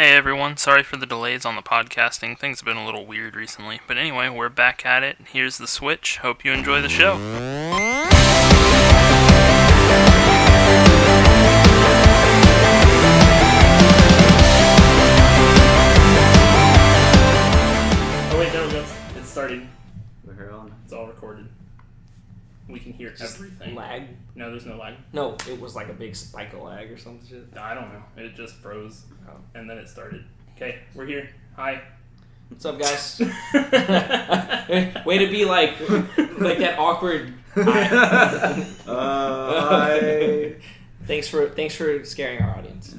Hey everyone, sorry for the delays on the podcasting. Things have been a little weird recently. But anyway, we're back at it. Here's the switch. Hope you enjoy the show. Oh wait, there we go. It's starting. We're on. It's all recorded. We can hear everything. Lag? No, there's no lag. No, it was like a big spike of lag or some shit. I don't know. It just froze. Oh. And then it started. Okay, we're here. Hi. What's up, guys? Way to be like that awkward. Hi. Thanks for scaring our audience.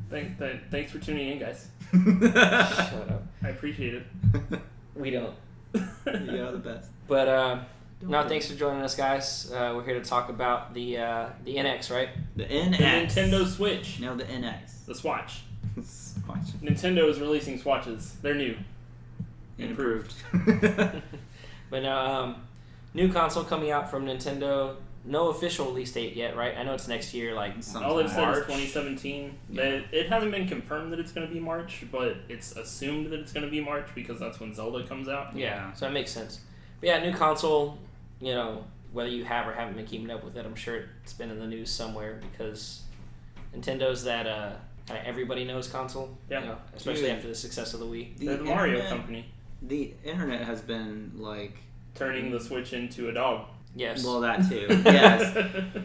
Thanks for tuning in, guys. Shut up. I appreciate it. We don't. You're the best. But thanks for joining us, guys. We're here to talk about the NX, right? The The NX. Nintendo Switch. No, the NX. The Swatch. Swatch. Nintendo is releasing Swatches. They're new. Improved. But new console coming out from Nintendo. No official release date yet, right? I know it's next year, like All they've said is March. 2017. Yeah. It hasn't been confirmed that it's going to be March, but it's assumed that it's going to be March because that's when Zelda comes out. Yeah, so that makes sense. But yeah, new console, you know, whether you have or haven't been keeping up with it, I'm sure it's been in the news somewhere because Nintendo's that kind of everybody knows console. Yeah. You know, especially Dude. after the success of the Wii. They're the Mario company. The internet has been like... Turning the Switch into a dog. Yes. Well, that too. Yes.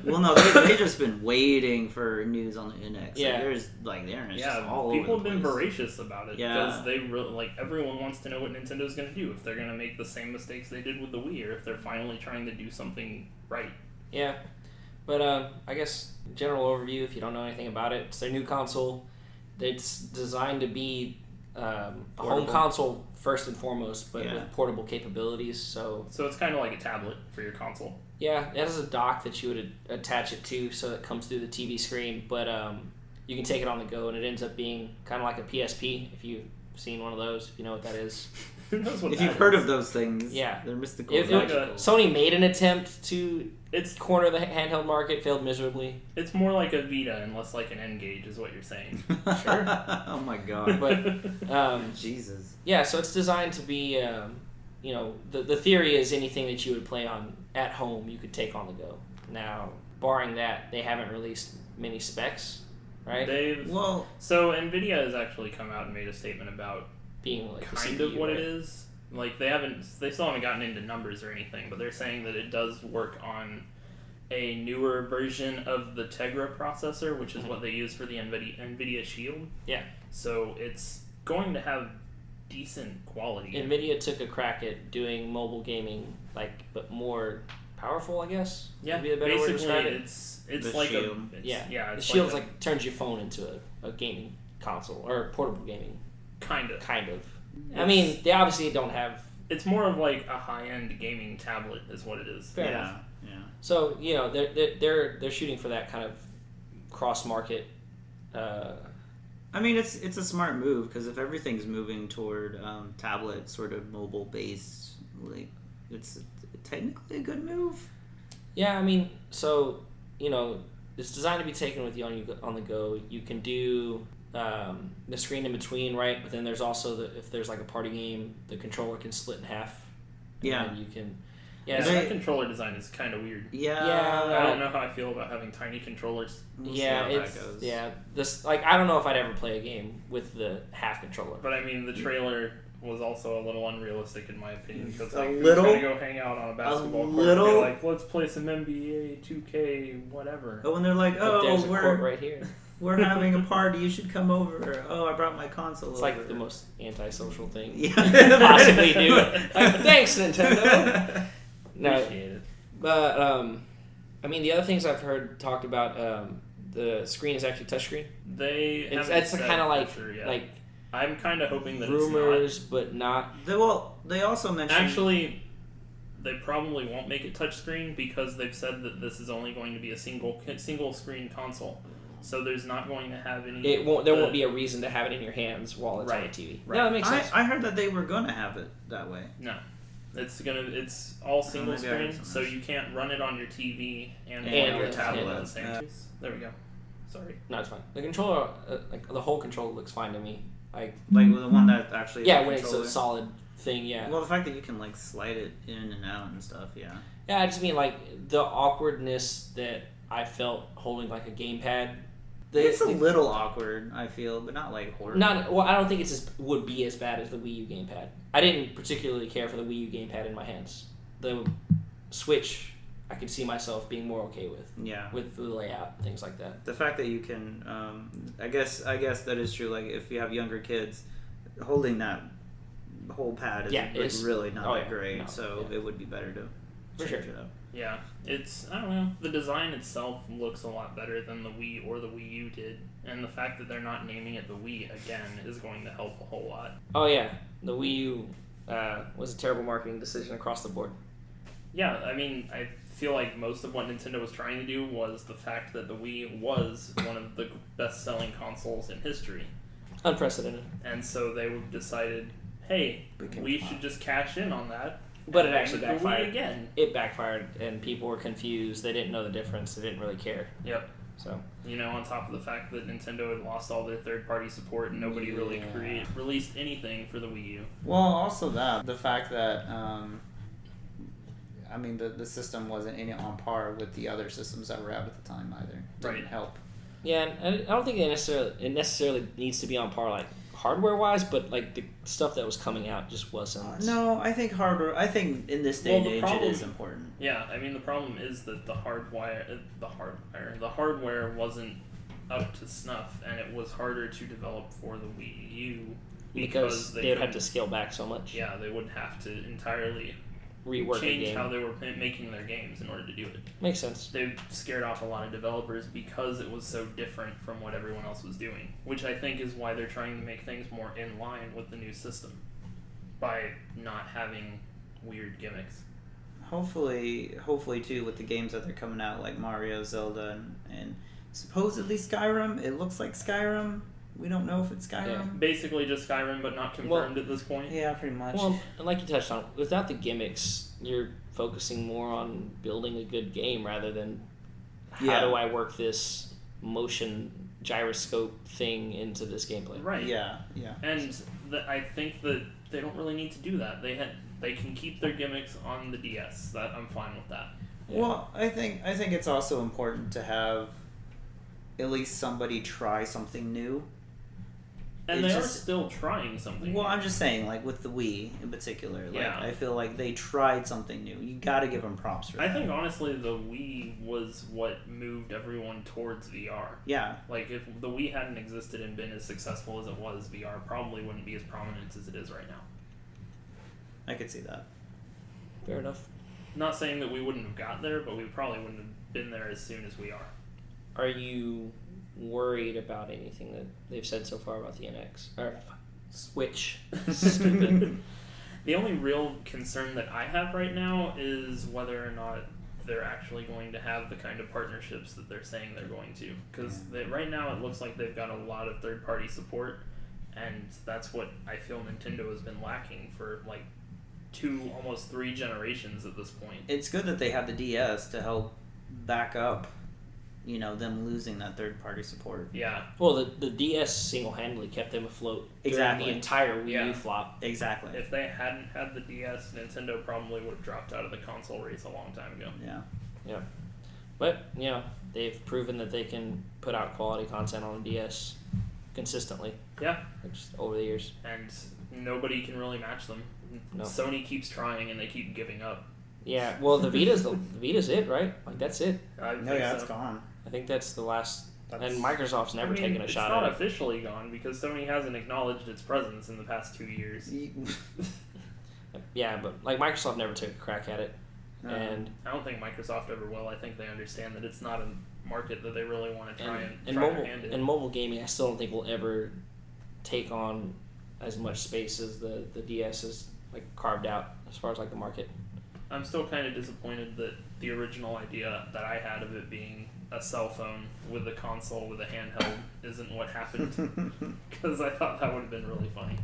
Well, no, they've just been waiting for news on the NX. Yeah. Like, there's like the internet's just Yeah, all people over have the been place. voracious about it Yeah. because they really everyone wants to know what Nintendo's going to do, if they're going to make the same mistakes they did with the Wii, or if they're finally trying to do something right. Yeah. But I guess general overview, if you don't know anything about it, it's their new console. It's designed to be a home console first and foremost, but with portable capabilities. So it's kind of like a tablet for your console. yeah, it has a dock that you would attach it to, so it comes through the TV screen. But you can take it on the go, and it ends up being kind of like a PSP. If you've seen one of those, if you know what that is. Who knows what If that you've heard is? of those things, Yeah. they're mystical. It- magical. Sony made an attempt to It's corner the handheld market, failed miserably. it's more like a Vita and less like an N-Gage is what you're saying. Sure. Oh my god. But Jesus. yeah, so it's designed to be, you know, the theory is anything that you would play on at home, you could take on the go. Now, barring that, they haven't released many specs, right? Well, So Nvidia has actually come out and made a statement about Being like the kind CPU, of what right? it is. Like they still haven't gotten into numbers or anything, but they're saying that it does work on a newer version of the Tegra processor, which is what they use for the Nvidia Shield. Yeah. So it's going to have decent quality. Nvidia took a crack at doing mobile gaming, but more powerful, I guess. Yeah, would be a better way to basically describe it. it's The like Shield. yeah, The it's Shield's like turns your phone into a gaming console or portable gaming, kind of. kind of. I mean, they obviously don't have. It's more of like a high-end gaming tablet, is what it is. Fair enough. Yeah. So you know they're shooting for that kind of cross market. I mean, it's a smart move because if everything's moving toward tablet sort of mobile based, like it's technically a good move. Yeah, I mean, so you know, it's designed to be taken with you on the go. You can do the screen in between, right? But then there's also if there's like a party game, the controller can split in half. Yeah. And you can. Yeah, Yeah. that controller design is kind of weird. Yeah. I don't know how I feel about having tiny controllers. We'll see Yeah, how that it's goes. This I don't know if I'd ever play a game with the half controller. But I mean, the trailer was also a little unrealistic in my opinion because A like little? who's gonna go hang out on a basketball court and little? be like, let's play some NBA 2K whatever. Oh, when they're like, But there's oh, a court right here. we're having a party, you should come over. Oh, I brought my console. It's over. like the most antisocial thing Yeah. you could possibly do. Like, thanks, Nintendo. No, Appreciate it. but I mean, the other things I've heard talked about, the screen is actually touchscreen. It's kind of like I'm kind of hoping that rumors, but not. They also mentioned Actually, they probably won't make it touchscreen because they've said that this is only going to be a single screen console. So there's not going to have any. There won't be a reason to have it in your hands while it's on the TV. Right. No, that makes sense. I heard that they were gonna have it that way. No. It's all single maybe I heard screen, something so you can't run it on your TV and And on your your tablet tablet. at the same time. There we go. Sorry. No, it's fine. The controller, like the whole controller looks fine to me. Like the one that actually is yeah, the when it's controller. a solid thing, yeah. Well, the fact that you can like slide it in and out and stuff, yeah. Yeah, I just mean like the awkwardness that I felt holding like a gamepad. It's a little awkward, I feel, but not like horrible. I don't think would be as bad as the Wii U gamepad. I didn't particularly care for the Wii U gamepad in my hands. The Switch, I could see myself being more okay with. Yeah. With the layout and things like that. The fact that you can, I guess that is true. Like if you have younger kids, holding that whole pad is really not that great. No, so it would be better to change it up. Yeah, I don't know. The design itself looks a lot better than the Wii or the Wii U did, and the fact that they're not naming it the Wii again is going to help a whole lot. Oh yeah, the Wii U was a terrible marketing decision across the board. Yeah, I mean, I feel like most of what Nintendo was trying to do was the fact that the Wii was one of the best-selling consoles in history. Unprecedented. And so they decided, hey, we should just cash in on that. But it actually the backfired. Wii again. It backfired, and people were confused. They didn't know the difference. They didn't really care. Yep. So, on top of the fact that Nintendo had lost all their third-party support and nobody really released anything for the Wii U. Well, also the fact that the system wasn't on par with the other systems that were out at the time either. Didn't help. Yeah, and I don't think it necessarily needs to be on par like hardware-wise, but like the stuff that was coming out just wasn't. No, I think hardware. I think in this day and age it is important. Yeah, I mean the problem is that the hardware wasn't up to snuff, and it was harder to develop for the Wii U because they would have to scale back so much. Yeah, they would have to entirely rework change how they were making their games in order to do it. Makes sense. They scared off a lot of developers because it was so different from what everyone else was doing, which I think is why they're trying to make things more in line with the new system by not having weird gimmicks. Hopefully too, with the games that they're coming out like Mario, Zelda, and supposedly Skyrim. It looks like Skyrim. We don't know if it's Skyrim. Yeah. Basically just Skyrim, but not confirmed at this point. Yeah, pretty much. Well, and like you touched on, without the gimmicks, you're focusing more on building a good game rather than how do I work this motion gyroscope thing into this gameplay. Right. Yeah. And I think that they don't really need to do that. They can keep their gimmicks on the DS. That I'm fine with that. Yeah. Well, I think it's also important to have at least somebody try something new. And they are still trying something new. I'm just saying, like, with the Wii in particular. Like, I feel like they tried something new. You gotta give them props for that. I think, honestly, the Wii was what moved everyone towards VR. Yeah. Like, if the Wii hadn't existed and been as successful as it was, VR probably wouldn't be as prominent as it is right now. I could see that. Fair enough. Not saying that we wouldn't have got there, but we probably wouldn't have been there as soon as we are. Are you worried about anything that they've said so far about the NX or Switch? Stupid. The only real concern that I have right now is whether or not they're actually going to have the kind of partnerships that they're saying they're going to. Because right now it looks like they've got a lot of third-party support, and that's what I feel Nintendo has been lacking for like 2, almost 3 generations at this point. It's good that they have the DS to help back up them losing that third-party support. Yeah. Well, the DS single-handedly kept them afloat during the entire Wii U flop. Exactly. If they hadn't had the DS, Nintendo probably would have dropped out of the console race a long time ago. Yeah. But, they've proven that they can put out quality content on the DS consistently. Yeah. Just over the years. And nobody can really match them. No. Sony keeps trying and they keep giving up. Yeah, well, the Vita's it, right? Like, that's it. It's gone. I think that's the last. And Microsoft's never taken a shot at it. It's not officially gone because Sony hasn't acknowledged its presence in the past 2 years. Yeah, but like Microsoft never took a crack at it, and I don't think Microsoft ever will. I think they understand that it's not a market that they really want to try and mobile, their hand in. And mobile gaming, I still don't think will ever take on as much space as the DS is like carved out as far as like the market. I'm still kind of disappointed that the original idea that I had of it being a cell phone with a console with a handheld isn't what happened, because I thought that would have been really funny.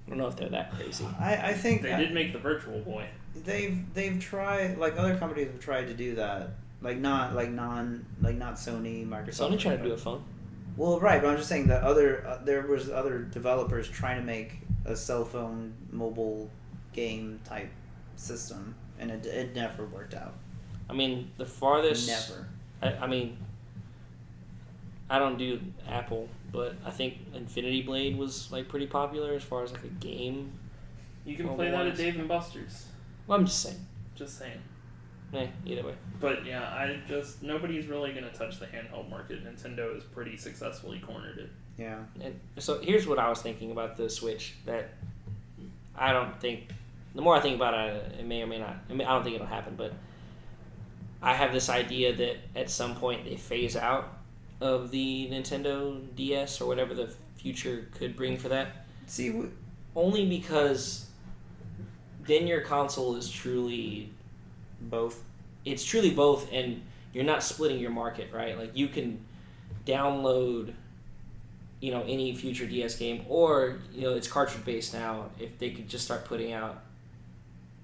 I don't know if they're that crazy. I think they did make the Virtual Boy. They've tried, like other companies have tried to do that not Sony, Microsoft. Sony trying to do a phone. Well, right, but I'm just saying that there was other developers trying to make a cell phone mobile game type system, and it never worked out. I mean, the farthest. Never. I mean, I don't do Apple, but I think Infinity Blade was like pretty popular as far as like a game. You can play that at Dave and Buster's. Well, I'm just saying. Just saying. Either way. But yeah, nobody's really gonna touch the handheld market. Nintendo has pretty successfully cornered it. Yeah. And so here's what I was thinking about the Switch that I don't think. The more I think about it, it may or may not. I don't think it'll happen, but I have this idea that at some point they phase out of the Nintendo DS or whatever the future could bring for that. See, only because then your console is truly both. It's truly both, and you're not splitting your market, right? Like you can download, any future DS game, or it's cartridge based now. If they could just start putting out,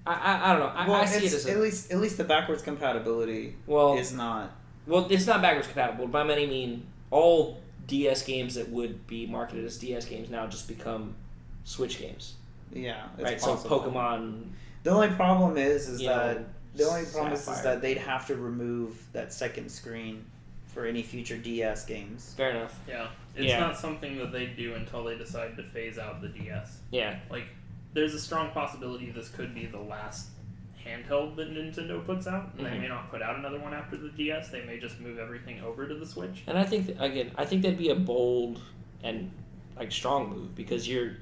I don't know. I see it as at least the backwards compatibility. Is not. Well, it's not backwards compatible. By many mean, all DS games that would be marketed as DS games now just become Switch games. Yeah, right. Possible. So Pokemon. The only problem is that they'd have to remove that second screen for any future DS games. Fair enough. Yeah, it's not something that they do until they decide to phase out the DS. Yeah, like there's a strong possibility this could be the last handheld that Nintendo puts out, and they may not put out another one after the DS. They may just move everything over to the Switch. And I think that'd be a bold and strong move because you're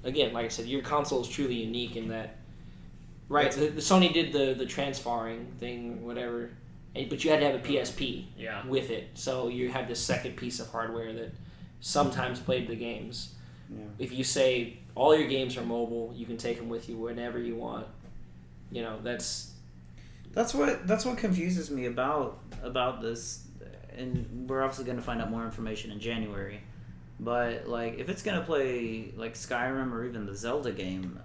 again, like I said, your console is truly unique in that. Right, the Sony did the transferring thing, whatever, but you had to have a PSP with it, so you had this second piece of hardware that sometimes played the games. Yeah. If you say all your games are mobile, you can take them with you whenever you want. That's what confuses me about this, and we're obviously going to find out more information in January. But if it's going to play like Skyrim or even the Zelda game,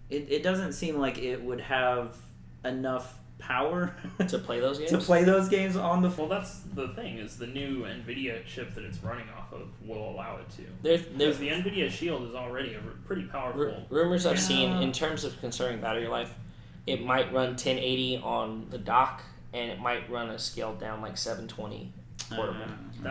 it doesn't seem like it would have enough power to play those games. On the. Well, that's the thing is the new NVIDIA chip that it's running off of will allow it to. There's the NVIDIA Shield is already a pretty powerful. Rumors I've seen in terms of concerning battery life, it might run 1080 on the dock, and it might run a scaled down 720 portable,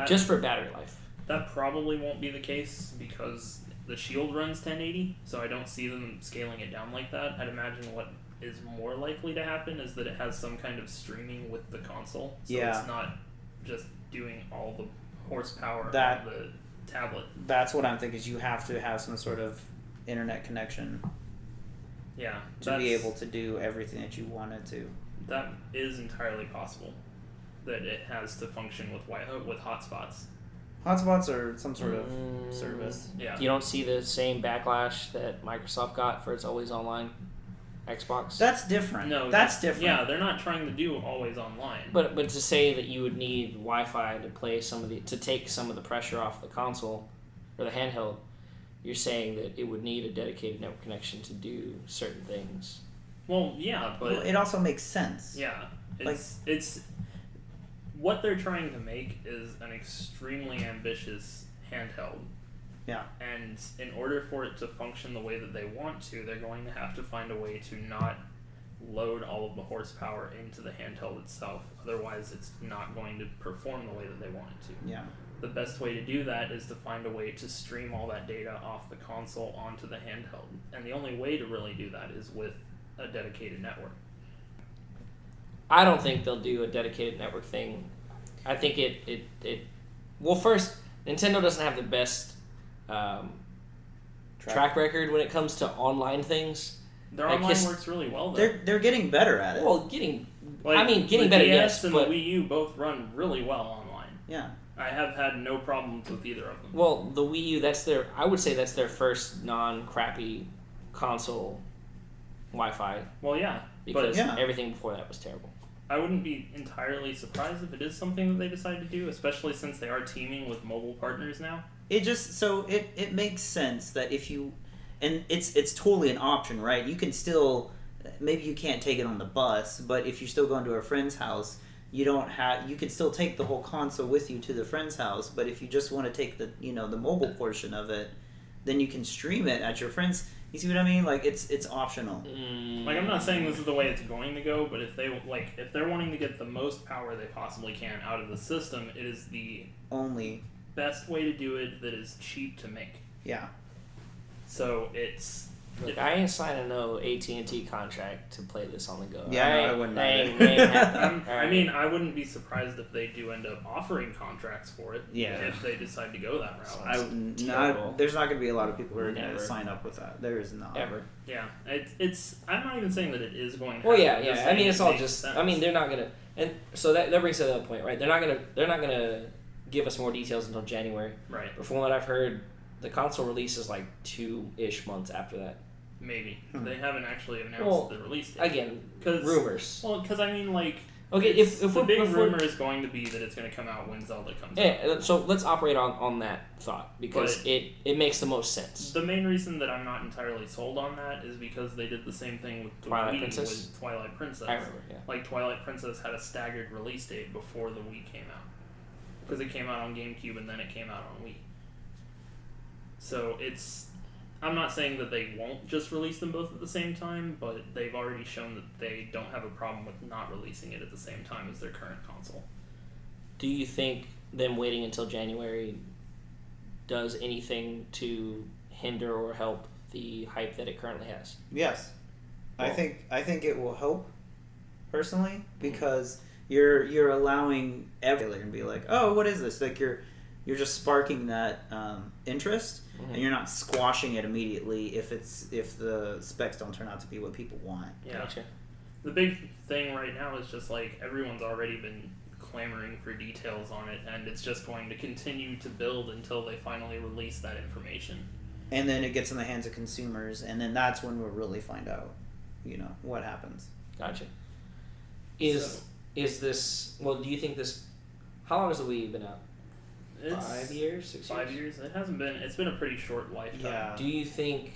just for battery life. That probably won't be the case because the Shield runs 1080, so I don't see them scaling it down like that. I'd imagine what is more likely to happen is that it has some kind of streaming with the console, so it's not just doing all the horsepower on the tablet. That's what I'm thinking. Is you have to have some sort of internet connection. Yeah, to be able to do everything that you want it to. That is entirely possible. That it has to function with hotspots. Hotspots are some sort of service. Yeah. You don't see the same backlash that Microsoft got for its always online Xbox. That's different. No, that's different. Yeah, they're not trying to do always online. But to say that you would need Wi-Fi to play to take some of the pressure off the console or the handheld, you're saying that it would need a dedicated network connection to do certain things. Well, yeah, but it also makes sense. Yeah, it's what they're trying to make is an extremely ambitious handheld. Yeah. And in order for it to function the way that they want to, they're going to have to find a way to not load all of the horsepower into the handheld itself. Otherwise, it's not going to perform the way that they want it to. Yeah. The best way to do that is to find a way to stream all that data off the console onto the handheld. And the only way to really do that is with a dedicated network. I don't think they'll do a dedicated network thing. I think well, first, Nintendo doesn't have the best track record when it comes to online things. Their online works really well, though. They're getting better at it. Well, getting better, yes, and but the Wii U both run really well online. Yeah. I have had no problems with either of them. Well, the Wii U, I would say that's their first non-crappy console Wi-Fi. Well, yeah. Because everything before that was terrible. I wouldn't be entirely surprised if it is something that they decide to do, especially since they are teaming with mobile partners now. It makes sense that if you, and it's totally an option, right? You can still, maybe you can't take it on the bus, but if you're still going to a friend's house, you could still take the whole console with you to the friend's house, but if you just want to take the the mobile portion of it, then you can stream it at your friend's. You see what I mean? Like it's optional. Like I'm not saying this is the way it's going to go, but if they're wanting to get the most power they possibly can out of the system, it is the Only best way to do it that is cheap to make. yeah. So it's. Look, I ain't signing no AT&T contract to play this on the go. Yeah, I wouldn't either. They ain't happening. I mean, I wouldn't be surprised if they do end up offering contracts for it. Yeah. If they decide to go that route. Terrible. There's not going to be a lot of people who are going Never. to sign up with that. There is not. Ever. Yeah, it's. I'm not even saying that it is going to. Well, happen. yeah, I'm just yeah. I mean, saying it's it all makes just. sense. I mean, they're not gonna, and so that brings to the other point, right? They're not gonna give us more details until January. Right. But from what I've heard, the console release is like 2-ish months after that. Maybe they haven't actually announced the release date. Again, 'Cause- rumors. Well, because I mean, like. Okay, if the we're, big if we're- rumor is going to be that it's going to come out when Zelda comes out. yeah, so let's operate on that thought because But- it makes the most sense. The main reason that I'm not entirely sold on that is because they did the same thing with the Twilight Wii Princess? with Twilight Princess. I remember, yeah. Like Twilight Princess had a staggered release date before the Wii came out, because it came out on GameCube and then it came out on Wii. So I'm not saying that they won't just release them both at the same time, but they've already shown that they don't have a problem with not releasing it at the same time as their current console. Do you think them waiting until January does anything to hinder or help the hype that it currently has? Yes, Well- I think it will help personally because you're allowing everyone to be like, oh, what is this? Like you're just sparking that interest, and you're not squashing it immediately if the specs don't turn out to be what people want. Yeah. Gotcha. The big thing right now is just like everyone's already been clamoring for details on it, and it's just going to continue to build until they finally release that information. And then it gets in the hands of consumers, and then that's when we'll really find out, what happens. Gotcha. Is this? Well, do you think this? How long has the Wii been out? It's 5 years, 6 years. 5 years. It hasn't been. It's been a pretty short lifetime. Yeah. Do you think?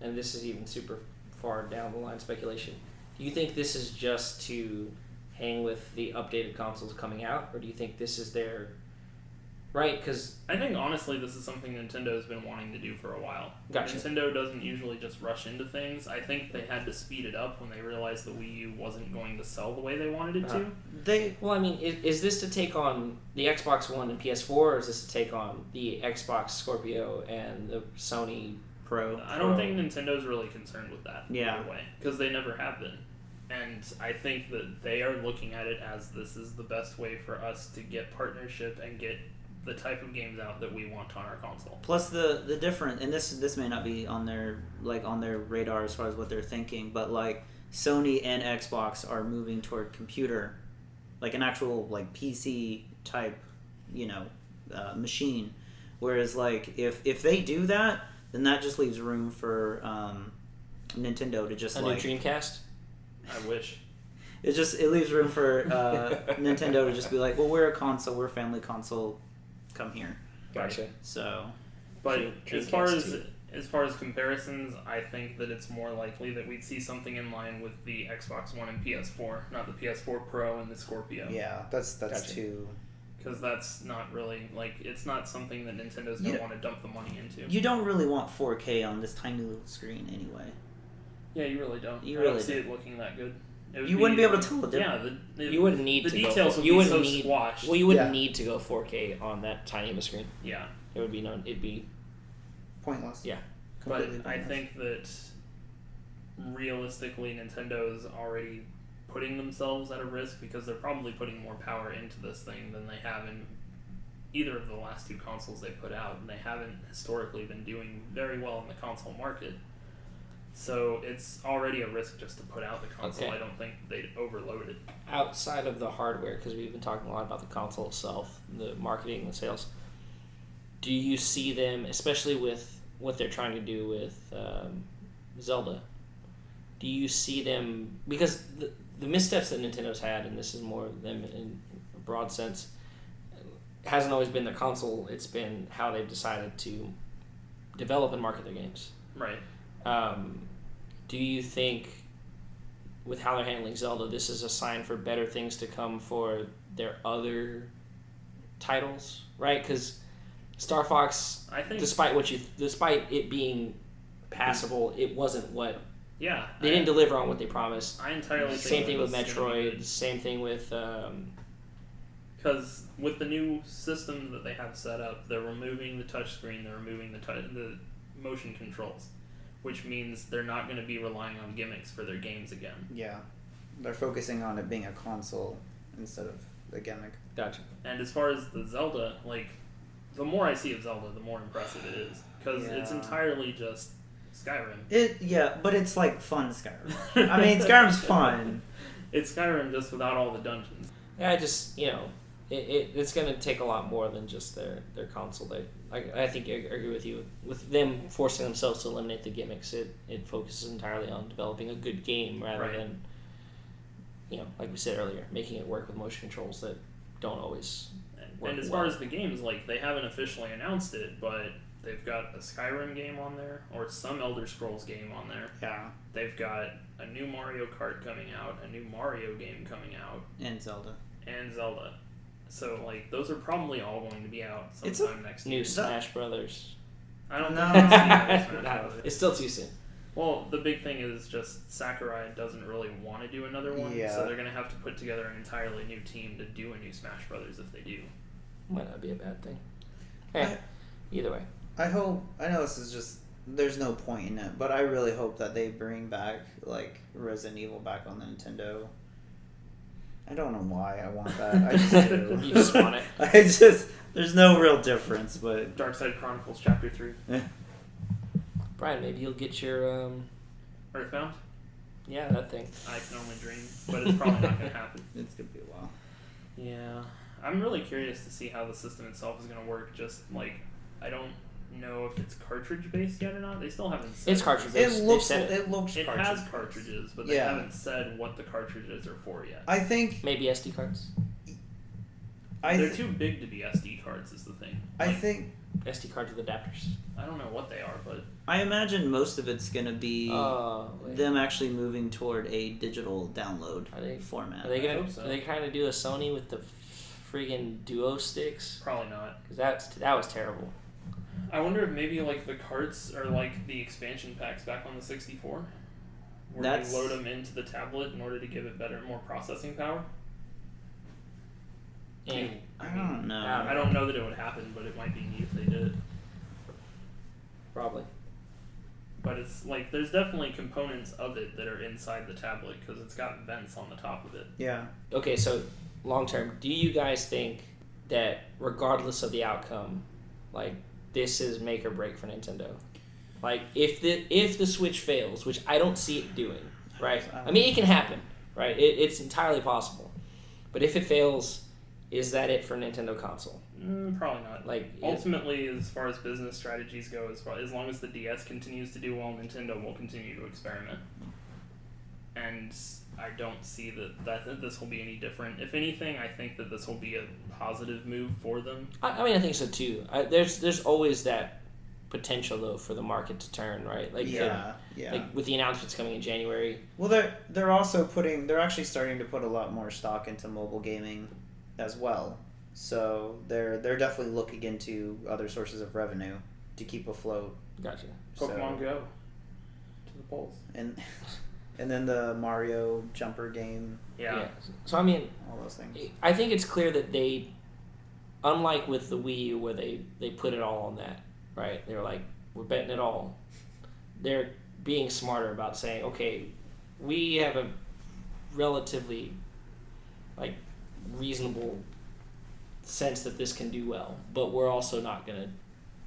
And this is even super far down the line speculation. Do you think this is just to hang with the updated consoles coming out, or do you think this is their right? Because I think honestly, this is something Nintendo has been wanting to do for a while. Gotcha. Nintendo doesn't usually just rush into things. I think they had to speed it up when they realized the Wii U wasn't going to sell the way they wanted it to. well, I mean, is this to take on the Xbox One and PS4, or is this to take on the Xbox Scorpio and the Sony Pro. I don't think Nintendo's really concerned with that. Yeah. Either way, because they never have been. And I think that they are looking at it as this is the best way for us to get partnership and get the type of games out that we want on our console. Plus the different, and this may not be on their radar as far as what they're thinking, but like Sony and Xbox are moving toward computer, like an actual like PC type, machine. Whereas like if they do that, then that just leaves room for Nintendo to just a like new Dreamcast. I wish. it leaves room for Nintendo to just be like, well, we're a console, we're a family console, come here. Gotcha. So, But Dreamcast as far as comparisons, I think that it's more likely that we'd see something in line with the Xbox One and PS4, not the PS4 Pro and the Scorpio. yeah, that's Gotcha. too. Because that's not really, it's not something that Nintendo's going to want to dump the money into. You don't really want 4K on this tiny little screen anyway. Yeah, you really don't. You I really don't see don't. it looking that good. You wouldn't be able to tell the difference. Yeah, You wouldn't need the to details go. would You be wouldn't so need. squashed. Well, you wouldn't Yeah. need to go 4K on that tiny of a screen. Yeah, It would be known. It'd be Pointless. Yeah. Completely but I pointless. think that realistically, Nintendo's already putting themselves at a risk because they're probably putting more power into this thing than they have in either of the last two consoles they put out, and they haven't historically been doing very well in the console market. So it's already a risk just to put out the console. Okay. I don't think they'd overload it. outside of the hardware, because we've been talking a lot about the console itself, the marketing, the sales. Do you see them, especially with what they're trying to do with Zelda? Do you see them, because the missteps that Nintendo's had, and this is more them in a broad sense, hasn't always been their console. It's been how they've decided to develop and market their games. Right. Do you think with how they're handling Zelda, this is a sign for better things to come for their other titles, right? Because Star Fox, I think, despite it being passable, it wasn't what yeah, they didn't deliver on what they promised. I entirely Same think thing with it's gonna be Metroid. good. Same thing with Because with the new system that they have set up, they're removing the touchscreen, they're removing the motion controls, which means they're not going to be relying on gimmicks for their games again. Yeah, they're focusing on it being a console instead of a gimmick. Gotcha. And as far as the Zelda, like, the more I see of Zelda, the more impressive it is. Because it's Yeah. entirely just Skyrim. But it's like fun Skyrim. I mean, Skyrim's fun. It's Skyrim just without all the dungeons. Yeah, I just it's going to take a lot more than just their console. I think I agree with you. With them forcing themselves to eliminate the gimmicks, it focuses entirely on developing a good game rather Right. than, like we said earlier, making it work with motion controls that don't always work And as well. far as the games, like, they haven't officially announced it, but they've got a Skyrim game on there, or some Elder Scrolls game on there. Yeah, They've got a new Mario Kart coming out, a new Mario game coming out, and Zelda. and Zelda. So, like, those are probably all going to be out It's sometime next New year. Smash Brothers. I don't No. think it's Smash No, Brothers. it's still too soon. Well, the big thing is just Sakurai doesn't really want to do another one, Yeah. so they're going to have to put together an entirely new team to do a new Smash Brothers if they do. Might not be a bad thing. Hey, either way. I know this is just, there's no point in it, but I really hope that they bring back, like, Resident Evil back on the Nintendo. I don't know why I want that. I just do. You just want it. There's no real difference, but Dark Side Chronicles Chapter 3. Brian, maybe you'll get your Earthbound? that thing. I can only dream, but it's probably not going to happen. it's gonna be a while. Yeah. I'm really curious to see how the system itself is going to work. Just, like, I don't know if it's cartridge-based yet or not. They still haven't said It's cartridge-based. It looks said it looks It cartridge has based. cartridges, but they Yeah. haven't said what the cartridges are for yet. I think Maybe SD cards. They're too big to be SD cards is the thing. I Like, think SD cards with adapters. I don't know what they are, but I imagine most of it's gonna be Wait. them actually moving toward a digital download Are they- format. Are they I gonna? hope so. Are they kind of do a Sony with the friggin' Duo sticks? probably not. Because that was terrible. I wonder if maybe like the carts are like the expansion packs back on the 64, where That's- you load them into the tablet in order to give it more processing power. And I don't know. I don't know that it would happen, but it might be neat if they did. probably. But it's like there's definitely components of it that are inside the tablet because it's got vents on the top of it. Yeah. Okay, so long term, do you guys think that regardless of the outcome, like this is make or break for Nintendo? Like if the Switch fails, which I don't see it doing, right? I mean, it can happen, right? It's entirely possible. But if it fails, is that it for Nintendo console? Probably not. Like Ultimately, as far as business strategies go, as long as the DS continues to do well, Nintendo will continue to experiment. And I don't see that this will be any different. If anything, I think that this will be a positive move for them. I mean, I think so too. There's always that potential though for the market to turn, right? Like Yeah. like with the announcements coming in January. Well, they're actually starting to put a lot more stock into mobile gaming as well. So they're definitely looking into other sources of revenue to keep afloat. Gotcha. Pokemon Go to the polls. And then the Mario jumper game, Yeah. So I mean, all those things. I think it's clear that they, unlike with the Wii U where they put it all on that, right? They were like, we're betting it all. They're being smarter about saying, okay, we have a relatively like reasonable sense that this can do well, but we're also not going to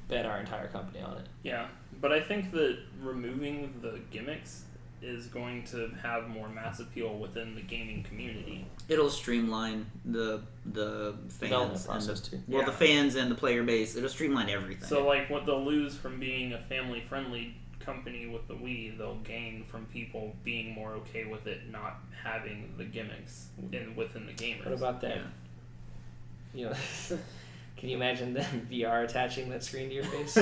bet our entire company on it. Yeah, but I think that removing the gimmicks is going to have more mass appeal within the gaming community. It'll streamline the fans Development and process too. the fans and the player base. It'll streamline everything. So, like, what they'll lose from being a family-friendly company with the Wii, they'll gain from people being more okay with it not having the gimmicks within the gamers. What about that? Yeah. You know, can you imagine them VR attaching that screen to your face?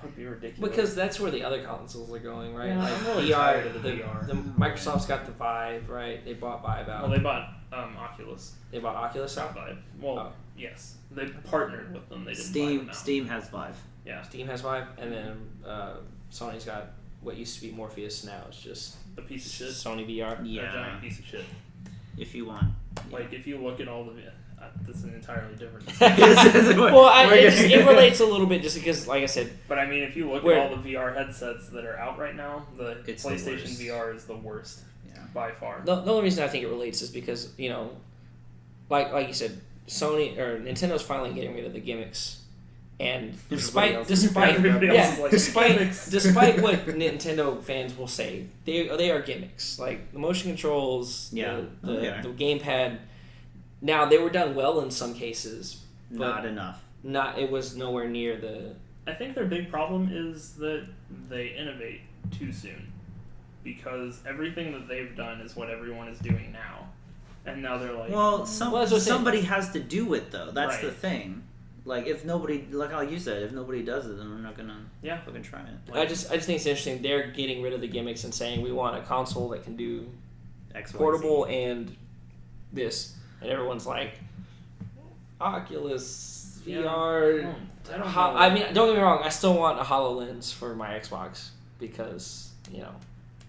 That would be ridiculous. Because that's where the other consoles are going, right? Yeah, like I'm really VR, tired of the VR. Microsoft's got the Vive, right? They bought Vive out. Well, they bought Oculus. They bought Oculus Not out. Vive. Well, yes, they partnered with them. They didn't buy them out. Steam has Vive. Yeah, Steam has Vive, and then Sony's got what used to be Morpheus. Now it's just a piece of shit. Sony VR. A giant piece of shit. If you want. Like if you look at all the, this is an entirely different. Well, it relates a little bit just because, like I said. But I mean, if you look at all the VR headsets that are out right now, the PlayStation VR is the worst by far. The only reason I think it relates is because like you said, Sony or Nintendo's finally getting rid of the gimmicks. And despite what Nintendo fans will say, they are gimmicks. Like the motion controls, the gamepad. Now they were done well in some cases, but not enough. It was nowhere near the. I think their big problem is that they innovate too soon, because everything that they've done is what everyone is doing now, and now they're like, well, somebody has to do it though. That's the thing. Like if nobody, like how you said, if nobody does it, then we're not gonna fucking try it. Like, I just think it's interesting. They're getting rid of the gimmicks and saying we want a console that can do portable and this, and everyone's like, Oculus VR. I mean, don't get me wrong. I still want a HoloLens for my Xbox because it'd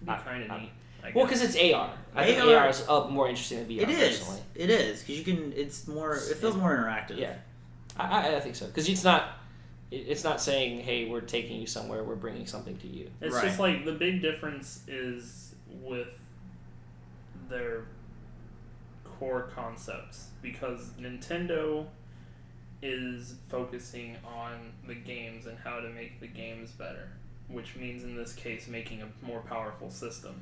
be kind of neat. Well, because it's AR. I think AR is more interesting than VR. It is. Personally. It is because you can. It's more. It feels more interactive. Yeah. I think so because it's not saying, hey, we're taking you somewhere, we're bringing something to you. It's just like the big difference is with their core concepts, because Nintendo is focusing on the games and how to make the games better, which means in this case making a more powerful system,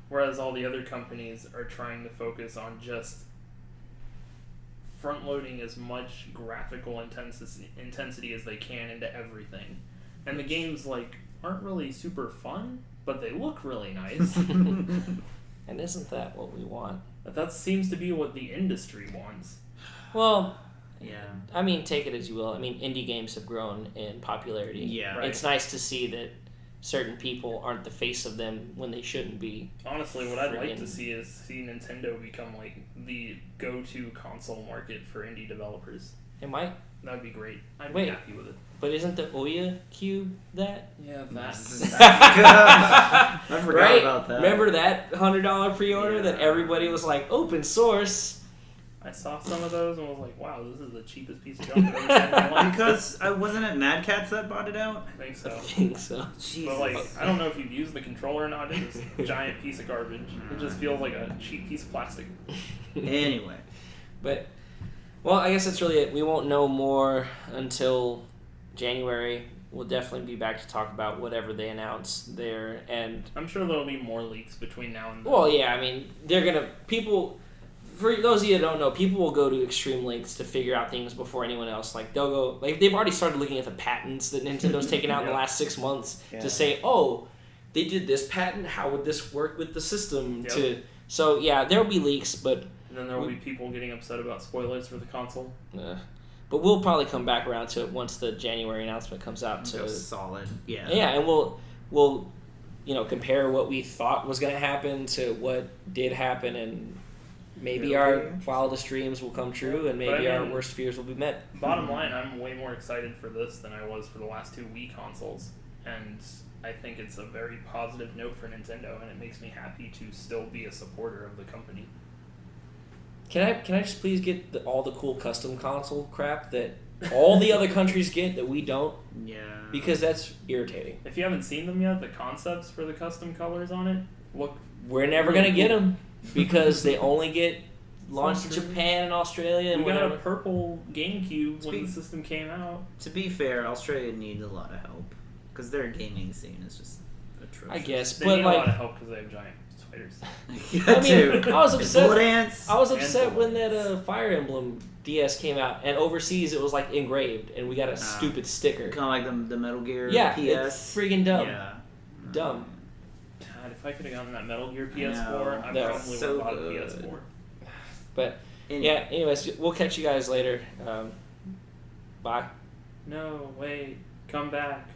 whereas all the other companies are trying to focus on just front-loading as much graphical intensity as they can into everything. And the games, aren't really super fun, but they look really nice. And isn't that what we want? But that seems to be what the industry wants. Well, yeah. I mean, take it as you will. I mean, indie games have grown in popularity. Yeah. Right. It's nice to see that certain people aren't the face of them when they shouldn't be. Honestly, what I'd like to see is Nintendo become the go-to console market for indie developers. It might. That'd be great. I'd be happy with it. But isn't the Ouya Cube that? Yeah, that. I forgot about that. Remember that $100 pre-order that everybody was like, open source? I saw some of those and was like, wow, this is the cheapest piece of junk I've ever seen in my life. Because wasn't it Mad Catz that bought it out? I think so. Jesus. But I don't know if you've used the controller or not. It's a giant piece of garbage. It just feels like a cheap piece of plastic. Anyway. But, well, I guess that's really it. We won't know more until January. We'll definitely be back to talk about whatever they announce there. And I'm sure there'll be more leaks between now and then. Well, yeah, I mean, for those of you that don't know, people will go to extreme lengths to figure out things before anyone else. They'll go, they've already started looking at the patents that Nintendo's taken out in the last 6 months to say, oh, they did this patent, how would this work with the system? So, yeah, there'll be leaks, but... And then there'll be people getting upset about spoilers for the console. But we'll probably come back around to it once the January announcement comes out. Solid, yeah. Yeah, and we'll compare what we thought was going to happen to what did happen, and... Maybe our wildest dreams will come true, and maybe our worst fears will be met. Bottom line, I'm way more excited for this than I was for the last 2 Wii consoles, and I think it's a very positive note for Nintendo, and it makes me happy to still be a supporter of the company. Can I just please get all the cool custom console crap that all the other countries get that we don't? Yeah. Because that's irritating. If you haven't seen them yet, the concepts for the custom colors on it look... We're never going to get them. Because they only get launched in Japan and Australia and whatever. We whatever. got a purple GameCube when the system came out. To be fair, Australia needs a lot of help because their gaming scene is just atrocious. I guess, they but need a lot of help because they have giant spiders. I was upset. Bullet ants. I was upset when that Fire Emblem DS came out, and overseas it was engraved, and we got a stupid sticker. Kind of like the Metal Gear PS. It's friggin' dumb. Yeah. Dumb. God, if I could have gotten that Metal Gear PS4, I probably would have bought a PS4. But, anyways, we'll catch you guys later. Bye. No, wait. Come back.